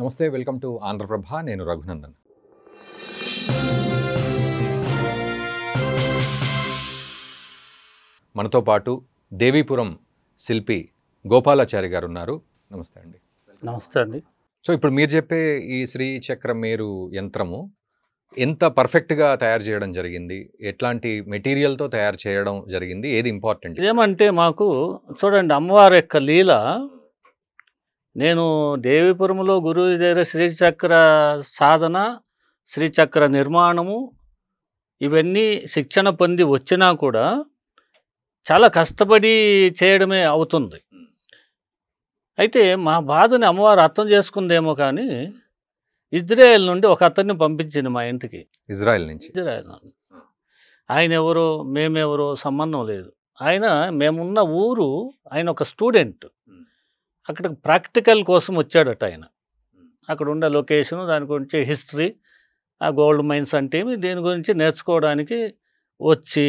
నమస్తే, welcome to Andhraprabha. నేను రఘునందన్. మనతో పాటు దేవీపురం శిల్పి గోపాలాచారి గారు ఉన్నారు. నమస్తే అండి. నమస్తే అండి. సో ఇప్పుడు మీరు చెప్పే ఈ శ్రీచక్ర మేరు యంత్రము ఎంత పర్ఫెక్ట్గా తయారు చేయడం జరిగింది, ఎట్లాంటి మెటీరియల్తో తయారు చేయడం జరిగింది, ఏది ఇంపార్టెంట్? ఏమంటే మాకు చూడండి, అమ్మవారి యొక్క లీల, నేను దేవీపురంలో గురువు దగ్గర శ్రీచక్ర సాధన, శ్రీచక్ర నిర్మాణము ఇవన్నీ శిక్షణ పొంది వచ్చినా కూడా చాలా కష్టపడి చేయడమే అవుతుంది. అయితే మా బాధని అమ్మవారు అర్థం చేసుకుందేమో కానీ ఇజ్రాయెల్ నుండి ఒక అతన్ని పంపించింది మా ఇంటికి. ఇజ్రాయెల్ నుంచి? ఇజ్రాయెల్ నుండి. ఆయన ఎవరో మేమెవరో సంబంధం లేదు. మేమున్న ఊరు, ఆయన ఒక స్టూడెంట్. అక్కడ ప్రాక్టికల్ కోసం వచ్చాడట ఆయన. అక్కడ ఉండే లొకేషను, దాని గురించి హిస్టరీ, ఆ గోల్డ్ మైన్స్ అంటే దీని గురించి నేర్చుకోవడానికి వచ్చి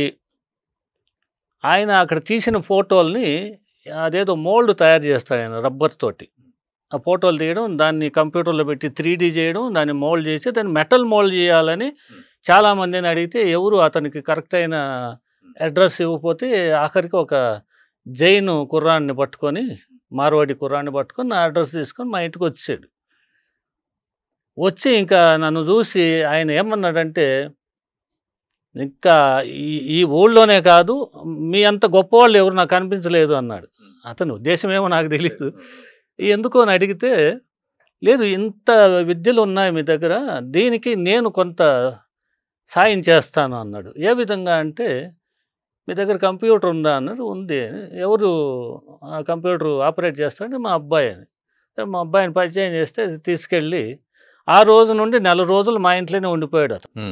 ఆయన అక్కడ తీసిన ఫోటోల్ని అదేదో మోల్డ్ తయారు చేస్తాడు ఆయన రబ్బర్ తోటి. ఆ ఫోటోలు తీయడం, దాన్ని కంప్యూటర్లో పెట్టి 3D చేయడం, దాన్ని మోల్డ్ చేసి దాన్ని మెటల్ మోల్డ్ చేయాలని చాలామందిని అడిగితే ఎవరు అతనికి కరెక్ట్ అయిన అడ్రస్ ఇవ్వకపోతే ఆఖరికి ఒక జైన్ కుర్రాన్ని పట్టుకొని, మార్వాడి కుర్రాన్ని పట్టుకొని నా అడ్రస్ తీసుకొని మా ఇంటికి వచ్చాడు. వచ్చి ఇంకా నన్ను చూసి ఆయన ఏమన్నాడంటే, ఇంకా ఈ ఊళ్ళోనే కాదు, మీ అంత గొప్పవాళ్ళు ఎవరు నాకు కనిపించలేదు అన్నాడు. అతని ఉద్దేశం ఏమో నాకు తెలియదు. ఎందుకో అని అడిగితే, లేదు ఇంత విద్యలు ఉన్నాయి మీ దగ్గర, దీనికి నేను కొంత సాయం చేస్తాను అన్నాడు. ఏ విధంగా అంటే, మీ దగ్గర కంప్యూటర్ ఉందా అన్నాడు. ఉంది. ఎవరు ఆ కంప్యూటర్ ఆపరేట్ చేస్తాడంటే మా అబ్బాయి అని. మా అబ్బాయిని పరిచయం చేస్తే తీసుకెళ్ళి ఆ రోజు నుండి 4 రోజులు మా ఇంట్లోనే ఉండిపోయాడు అతను.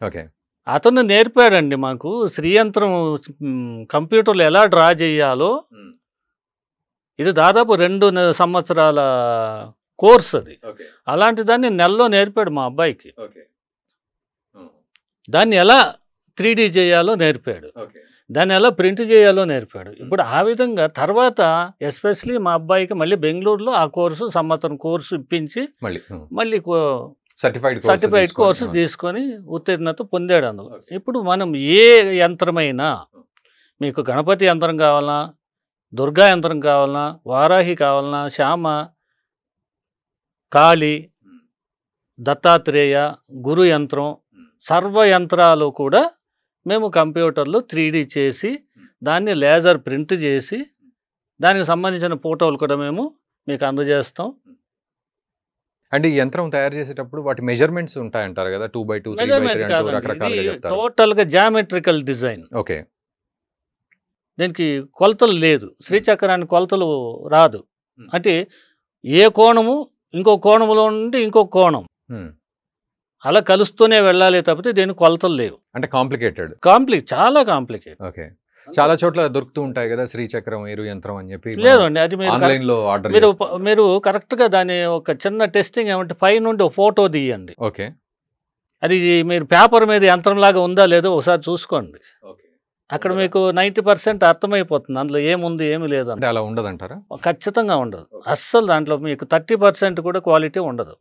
ఓకే. అతను నేర్పాడండి మాకు శ్రీయంత్రం కంప్యూటర్లో ఎలా డ్రా చేయాలో. ఇది దాదాపు 2 సంవత్సరాల కోర్స్ అది. అలాంటి దాన్ని నెలలో నేర్పాడు మా అబ్బాయికి. దాన్ని ఎలా 3D చేయాలో నేర్పాడు, దాన్ని ఎలా ప్రింట్ చేయాలో నేర్పాడు. ఇప్పుడు ఆ విధంగా తర్వాత ఎస్పెషలీ మా అబ్బాయికి మళ్ళీ బెంగళూరులో ఆ కోర్సు, సంవత్సరం కోర్సు ఇప్పించి మళ్ళీ సర్టిఫైడ్ కోర్సు తీసుకొని ఉత్తీర్ణత పొందాడు అందులో. ఇప్పుడు మనం ఏ యంత్రమైనా, మీకు గణపతి యంత్రం కావాలన్నా, దుర్గా యంత్రం కావాలన్నా, వారాహి కావాలన్నా, శ్యామ, కాళీ, దత్తాత్రేయ, గురు యంత్రం, సర్వ యంత్రాలు కూడా మేము కంప్యూటర్లో 3D చేసి దాన్ని లేజర్ ప్రింట్ చేసి దానికి సంబంధించిన ఫోటోలు కూడా మేము మీకు అందజేస్తాం. అంటే ఈ యంత్రం తయారు చేసేటప్పుడు వాటి మెజర్మెంట్స్ ఉంటాయంటారు కదా, 2x2, 3x3 అంటూ రకరకాలుగా చెప్తారు. టోటల్గా జామెట్రికల్ డిజైన్. ఓకే. దీనికి కొలతలు లేదు, శ్రీచక్రానికి కొలతలు రాదు. అంటే ఏ కోణము ఇంకో కోణములో నుండి ఇంకో కోణం అలా కలుస్తూనే వెళ్ళాలి తప్పితే దీనికి కొలతలు లేవు. అంటే కాంప్లికేటెడ్, చాలా కాంప్లికేటెడ్. ఓకే. చాలా చోట్ల దొరుకుతూ ఉంటాయి కదా శ్రీచక్రం ఏరు యంత్రం అని చెప్పి. లేదండి, అది ఆన్లైన్లో ఆర్డర్ మీరు కరెక్ట్గా దాని ఒక చిన్న టెస్టింగ్ ఏమంటే పై నుండి ఒక ఫోటో తీయండి. ఓకే. అది మీరు పేపర్ మీద యంత్రంలాగా ఉందా లేదో ఒకసారి చూసుకోండి. అక్కడ మీకు 90% అర్థమైపోతుంది అందులో ఏముంది ఏమి లేదు. అంటే అలా ఉండదంటారా? ఖచ్చితంగా ఉండదు అస్సలు. దాంట్లో మీకు 30% కూడా క్వాలిటీ ఉండదు.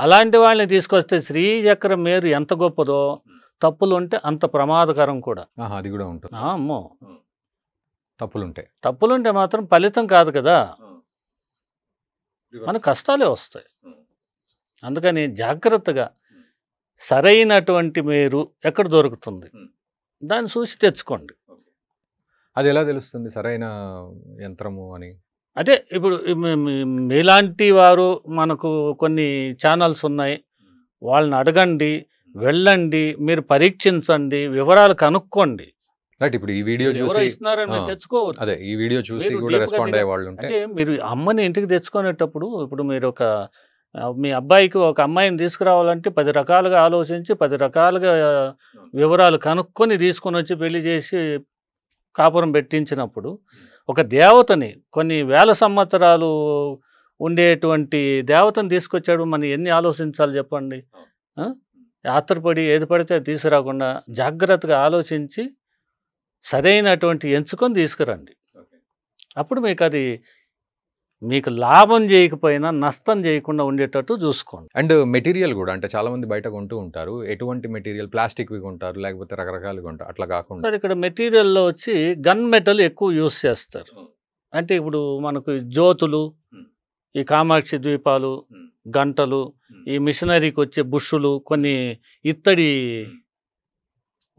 అలాంటి వాళ్ళని తీసుకొస్తే శ్రీచక్రం మేరు ఎంత గొప్పదో, తప్పులు ఉంటే అంత ప్రమాదకరం కూడా. అది కూడా ఉంటుంది. అమ్మో, తప్పులుంటే మాత్రం ఫలితం కాదు కదా, మన కష్టాలే వస్తాయి. అందుకని జాగ్రత్తగా సరైనటువంటి మేరు ఎక్కడ దొరుకుతుంది దాన్ని చూసి తెచ్చుకోండి. అది ఎలా తెలుస్తుంది సరైన యంత్రము అని? అదే ఇప్పుడు మీలాంటి వారు, మనకు కొన్ని ఛానల్స్ ఉన్నాయి, వాళ్ళని అడగండి, వెళ్ళండి, మీరు పరీక్షించండి, వివరాలు కనుక్కోండి. రైట్. ఇప్పుడు ఈ వీడియో చూసి ఇస్తున్నారని తెచ్చుకోవచ్చు. అదే ఈ వీడియో చూసి కూడా రెస్పాండ్ అయ్యే వాళ్ళు ఉంటే, అంటే మీరు అమ్మని ఇంటికి తెచ్చుకునేటప్పుడు, ఇప్పుడు మీరు మీ అబ్బాయికి ఒక అమ్మాయిని తీసుకురావాలంటే 10 రకాలుగా ఆలోచించి 10 రకాలుగా వివరాలు కనుక్కొని తీసుకొని వచ్చి పెళ్లి చేసి కాపురం పెట్టించినప్పుడు, ఒక దేవతని కొన్ని వేల సంవత్సరాలు ఉండేటువంటి దేవతను తీసుకొచ్చాడు, మనం ఎన్ని ఆలోచించాలి చెప్పండి. ఆత్రపడి ఏది పడితే తీసుకురాకుండా జాగ్రత్తగా ఆలోచించి సరైనటువంటి ఎంచుకొని తీసుకురండి. అప్పుడు మీకు అది మీకు లాభం చేయకపోయినా నష్టం చేయకుండా ఉండేటట్టు చూసుకోండి. అండ్ మెటీరియల్ కూడా అంటే చాలా మంది బయట కొంటూ ఉంటారు. ఎటువంటి మెటీరియల్ ప్లాస్టిక్వి కొంటారు, లేకపోతే రకరకాలుగా కొంటారు. అట్లా కాకుండా సార్ ఇక్కడ మెటీరియల్లో వచ్చి గన్ మెటల్ ఎక్కువ యూస్ చేస్తారు. అంటే ఇప్పుడు మనకు జ్యోతులు, ఈ కామాక్షి ద్వీపాలు, గంటలు, ఈ మిషనరీకి వచ్చే బుష్షులు, కొన్ని ఇత్తడి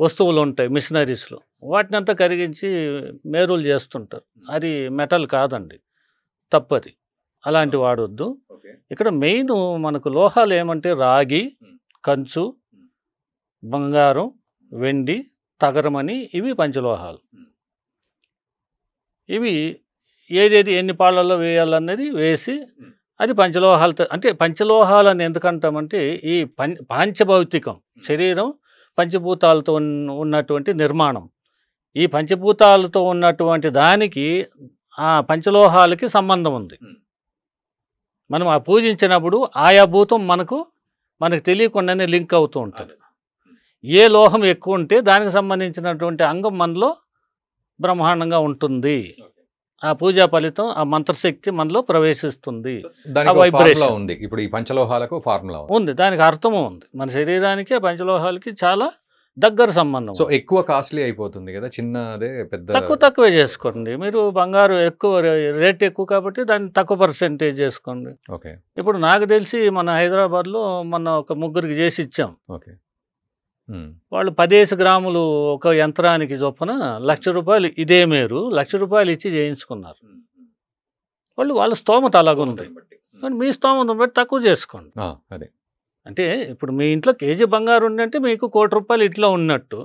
వస్తువులు ఉంటాయి మిషనరీస్లో, వాటిని అంతా కరిగించి మేరులు చేస్తుంటారు. అది మెటల్ కాదండి, తప్పది, అలాంటి వాడొద్దు. ఇక్కడ మెయిన్ మనకు లోహాలు ఏమంటే రాగి, కంచు, బంగారం, వెండి, తగరమని, ఇవి పంచలోహాలు. ఇవి ఏదేది ఎన్ని పాళ్ళల్లో వేయాలన్నది వేసి అది పంచలోహాలతో, అంటే పంచలోహాలని ఎందుకంటామంటే ఈ పాంచభౌతికం శరీరం పంచభూతాలతో ఉన్నటువంటి నిర్మాణం. ఈ పంచభూతాలతో ఉన్నటువంటి దానికి ఆ పంచలోహాలకి సంబంధం ఉంది. మనం ఆ పూజించినప్పుడు ఆయా భూతం మనకు తెలియకుండానే లింక్ అవుతూ ఉంటుంది. ఏ లోహం ఎక్కువ ఉంటే దానికి సంబంధించినటువంటి అంగం మనలో బ్రహ్మాండంగా ఉంటుంది. ఆ పూజా ఫలితం, ఆ మంత్రశక్తి మనలో ప్రవేశిస్తుంది. ఉంది. ఇప్పుడు ఈ పంచలోహాలకు ఫార్ములా ఉంది, దానికి అర్థము ఉంది. మన శరీరానికి పంచలోహాలకి చాలా దగ్గర సంబంధం. సో ఎక్కువ కాస్ట్లీ అయిపోతుంది కదా, చిన్నదే పెద్ద తక్కువే చేసుకోండి. మీరు బంగారు ఎక్కువ రేట్ ఎక్కువ కాబట్టి దాన్ని తక్కువ పర్సెంటేజ్ చేసుకోండి. ఓకే. ఇప్పుడు నాకు తెలిసి మన హైదరాబాద్లో మొన్న ఒక ముగ్గురికి చేసి ఇచ్చాం. ఓకే. వాళ్ళు 10 గ్రాములు ఒక యంత్రానికి చొప్పున ₹1,00,000 ఇదే మేరు ₹1,00,000 ఇచ్చి చేయించుకున్నారు. వాళ్ళ స్తోమత అలాగుంది. కానీ మీ స్తోమతను బట్టి తక్కువ చేసుకోండి. అదే అంటే ఇప్పుడు మీ ఇంట్లో కేజీ బంగారు ఉందంటే మీకు ₹1,00,00,000 ఇట్లా ఉన్నట్టు.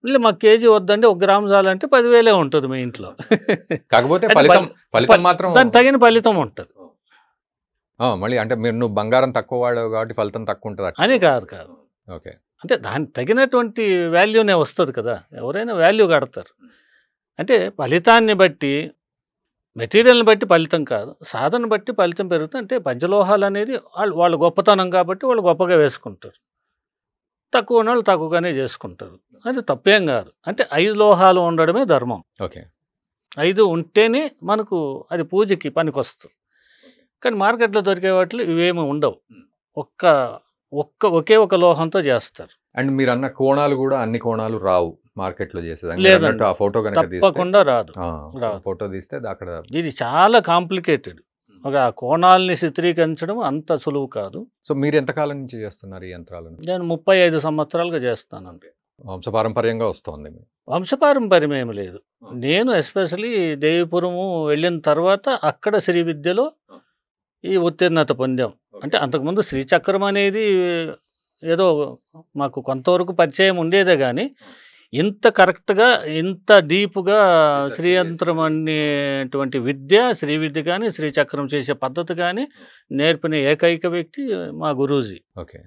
మళ్ళీ మాకు కేజీ వద్దండి, 1 గ్రాము చాలంటే 10,000 ఉంటుంది మీ ఇంట్లో. కాకపోతే మాత్రం దానికి తగిన ఫలితం ఉంటుంది. మళ్ళీ అంటే నువ్వు బంగారం తక్కువ వాడావు కాబట్టి ఫలితం తక్కువ ఉంటుంది అని కాదు. ఓకే. అంటే దానికి తగినటువంటి వాల్యూనే వస్తుంది కదా, ఎవరైనా వాల్యూ కడతారు. అంటే ఫలితాన్ని బట్టి, మెటీరియల్ని బట్టి ఫలితం కాదు, సాధన బట్టి ఫలితం పెరుగుతుంది. అంటే పంచలోహాలు అనేది వాళ్ళ గొప్పతనం కాబట్టి వాళ్ళు గొప్పగా వేసుకుంటారు, తక్కువ ఉన్న వాళ్ళు తక్కువగానే చేసుకుంటారు. అది తప్పేం కాదు. అంటే 5 లోహాలు ఉండడమే ధర్మం. ఓకే. 5 ఉంటేనే మనకు అది పూజకి పనికొస్తుంది. కానీ మార్కెట్లో దొరికే వాటిలో ఇవేమి ఉండవు. ఒకే ఒక లోహంతో చేస్తారు. అండ్ మీరు అన్న కోణాలు కూడా అన్ని కోణాలు రావు మార్కెట్లో చేసేదాన్ని. లేదండి, ఆ ఫోటో తప్పకుండా రాదు. ఫోటో తీస్తే అక్కడ ఇది చాలా కాంప్లికేటెడ్. ఒక కోణాలని చిత్రీకరించడం అంత సులువు కాదు. సో మీరు ఎంతకాలం నుంచి చేస్తున్నారు ఈ యంత్రాలను? నేను 35 సంవత్సరాలుగా చేస్తానండి. వంశపారంపర్యంగా వస్తుంది? వంశపారంపర్యం ఏమి లేదు. నేను ఎస్పెషలీ దేవిపురము వెళ్ళిన తర్వాత అక్కడ శ్రీ విద్యలో ఈ ఉత్తీర్ణత పొందాం. అంటే అంతకుముందు శ్రీచక్రం అనేది ఏదో మాకు కొంతవరకు పరిచయం ఉండేదే కానీ ఇంత కరెక్ట్గా, ఇంత డీప్గా శ్రీయంత్రం అనేటువంటి విద్య, శ్రీ విద్య కానీ, శ్రీచక్రం చేసే పద్ధతి కానీ నేర్పిన ఏకైక వ్యక్తి మా గురూజీ. ఓకే.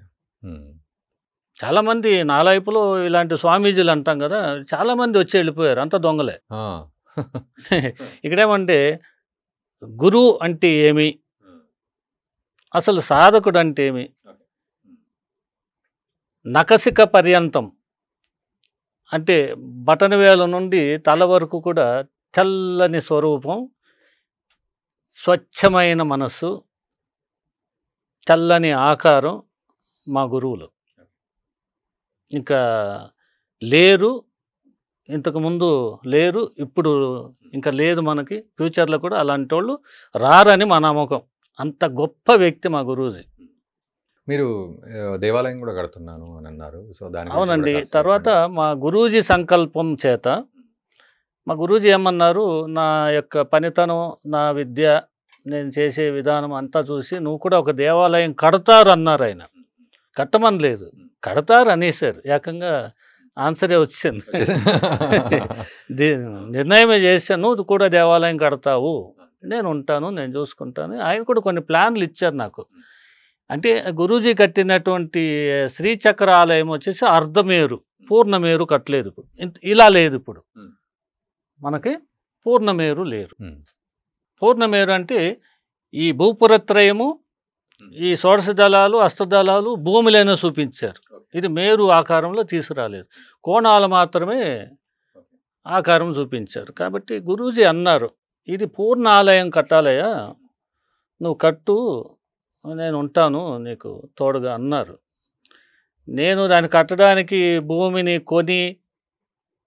చాలామంది నాలైపులో ఇలాంటి స్వామీజీలు అంటాం కదా, చాలామంది వచ్చి వెళ్ళిపోయారు, అంత దొంగలే. ఇక్కడేమంటే గురువు అంటే ఏమి, అసలు సాధకుడు అంటే ఏమి, నకసిక పర్యంతం అంటే బటన్ వేల నుండి తల వరకు కూడా తెల్లని స్వరూపం, స్వచ్ఛమైన మనస్సు, తెల్లని ఆకారం మా గురువులు. ఇంకా లేరు, ఇంతకుముందు లేరు, ఇప్పుడు ఇంకా లేదు, మనకి ఫ్యూచర్లో కూడా అలాంటి వాళ్ళు రారని మా నమ్మకం. అంత గొప్ప వ్యక్తి మా గురూజీ. మీరు దేవాలయం కూడా కడుతున్నాను అని అన్నారు. సో దాని అవునండి. తర్వాత మా గురూజీ సంకల్పం చేత మా గురూజీ ఏమన్నారు, నా యొక్క పనితనం, నా విద్య, నేను చేసే విధానం అంతా చూసి నువ్వు కూడా ఒక దేవాలయం కడతారు అన్నారు. ఆయన కట్టమని లేదు, కడతారు అనేసారు. ఏకంగా ఆన్సరే వచ్చింది. నిర్ణయమే చేశాను, నువ్వు కూడా దేవాలయం కడతావు, నేను ఉంటాను, నేను చూసుకుంటాను. ఆయన కూడా కొన్ని ప్లాన్లు ఇచ్చారు నాకు. అంటే గురూజీ కట్టినటువంటి శ్రీచక్ర ఆలయం వచ్చేసి అర్ధమేరు, పూర్ణమేరు కట్టలేదు. ఇప్పుడు ఇలా లేదు, ఇప్పుడు మనకి పూర్ణమేరు లేరు. పూర్ణమేరు అంటే ఈ భూపురత్రయము, ఈ షోడశ దళాలు, అష్టదళాలు భూమిలోనే చూపించారు. ఇది మేరు ఆకారంలో తీసుకురాలేదు, కోణాలు మాత్రమే ఆకారం చూపించారు. కాబట్టి గురూజీ అన్నారు, ఇది పూర్ణ ఆలయం కట్టాలయ్యా, నువ్వు కట్టు, నేను ఉంటాను నీకు తోడుగా అన్నారు. నేను దాన్ని కట్టడానికి భూమిని కొని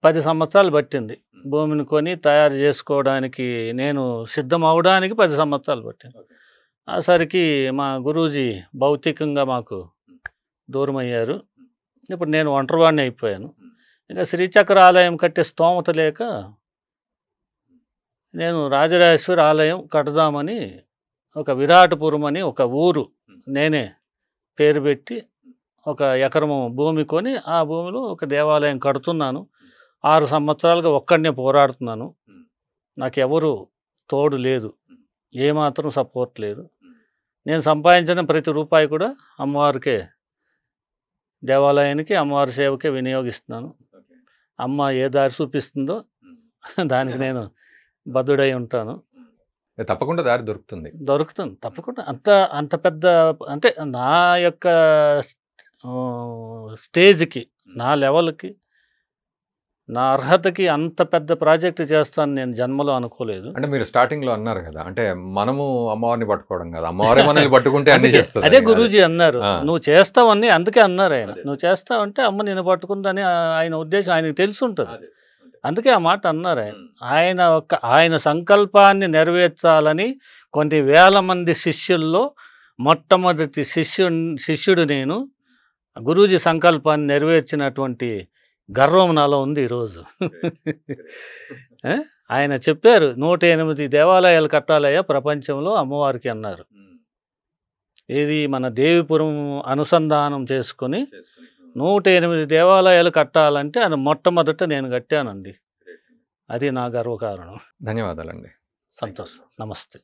10 సంవత్సరాలు పట్టింది. భూమిని కొని తయారు చేసుకోవడానికి నేను సిద్ధం అవ్వడానికి 10 సంవత్సరాలు పట్టింది. ఆ సరికి మా గురూజీ భౌతికంగా మాకు దూరమయ్యారు. ఇప్పుడు నేను ఒంటరివాడిని అయిపోయాను. ఇక శ్రీచక్ర ఆలయం కట్టే స్తోమత లేక నేను రాజరాజేశ్వరి ఆలయం కడదామని ఒక విరాటపురం అని ఒక ఊరు నేనే పేరు పెట్టి ఒక ఎకరము భూమి కొని ఆ భూమిలో ఒక దేవాలయం కడుతున్నాను. 6 సంవత్సరాలుగా ఒక్కడినే పోరాడుతున్నాను. నాకెవరు తోడు లేదు, ఏమాత్రం సపోర్ట్ లేదు. నేను సంపాదించిన ప్రతి రూపాయి కూడా అమ్మవారికే, దేవాలయానికి అమ్మవారి సేవకే వినియోగిస్తున్నాను. అమ్మ ఏ దారి చూపిస్తుందో దానికి నేను బద్ధుడై ఉంటాను. తప్పకుండా దారి దొరుకుతుంది. దొరుకుతుంది తప్పకుండా. అంత పెద్ద అంటే నా యొక్క స్టేజ్కి, నా లెవెల్కి, నా అర్హతకి అంత పెద్ద ప్రాజెక్ట్ చేస్తాను నేను జన్మలో అనుకోలేదు. అంటే మీరు స్టార్టింగ్లో అన్నారు కదా, అంటే మనము అమ్మవారిని పట్టుకోవడం కదా, అమ్మవారే మనల్ని పట్టుకుంటే అన్ని చేస్తారు. అదే గురూజీ అన్నారు, నువ్వు చేస్తావని. అందుకే అన్నారు ఆయన, నువ్వు చేస్తావంటే అమ్మ నేను పట్టుకుందని ఆయన ఉద్దేశం ఆయనకు తెలిసి ఉంటుంది. అందుకే ఆ మాట అన్నారు ఆయన. ఆయన సంకల్పాన్ని నెరవేర్చాలని కొన్ని వేల మంది శిష్యుల్లో మొట్టమొదటి శిష్యుడు నేను. గురూజీ సంకల్పాన్ని నెరవేర్చినటువంటి గర్వం నాలో ఉంది ఈరోజు. ఆయన చెప్పారు 108 దేవాలయాలు కట్టాలయ్యా ప్రపంచంలో అమ్మవారికి అన్నారు. ఇది మన దేవిపురం అనుసంధానం చేసుకొని 108 దేవాలయాలు కట్టాలంటే అది మొట్టమొదట నేను కట్టానండి. అది నా గర్వకారణం. ధన్యవాదాలండి. సంతోషం. నమస్తే.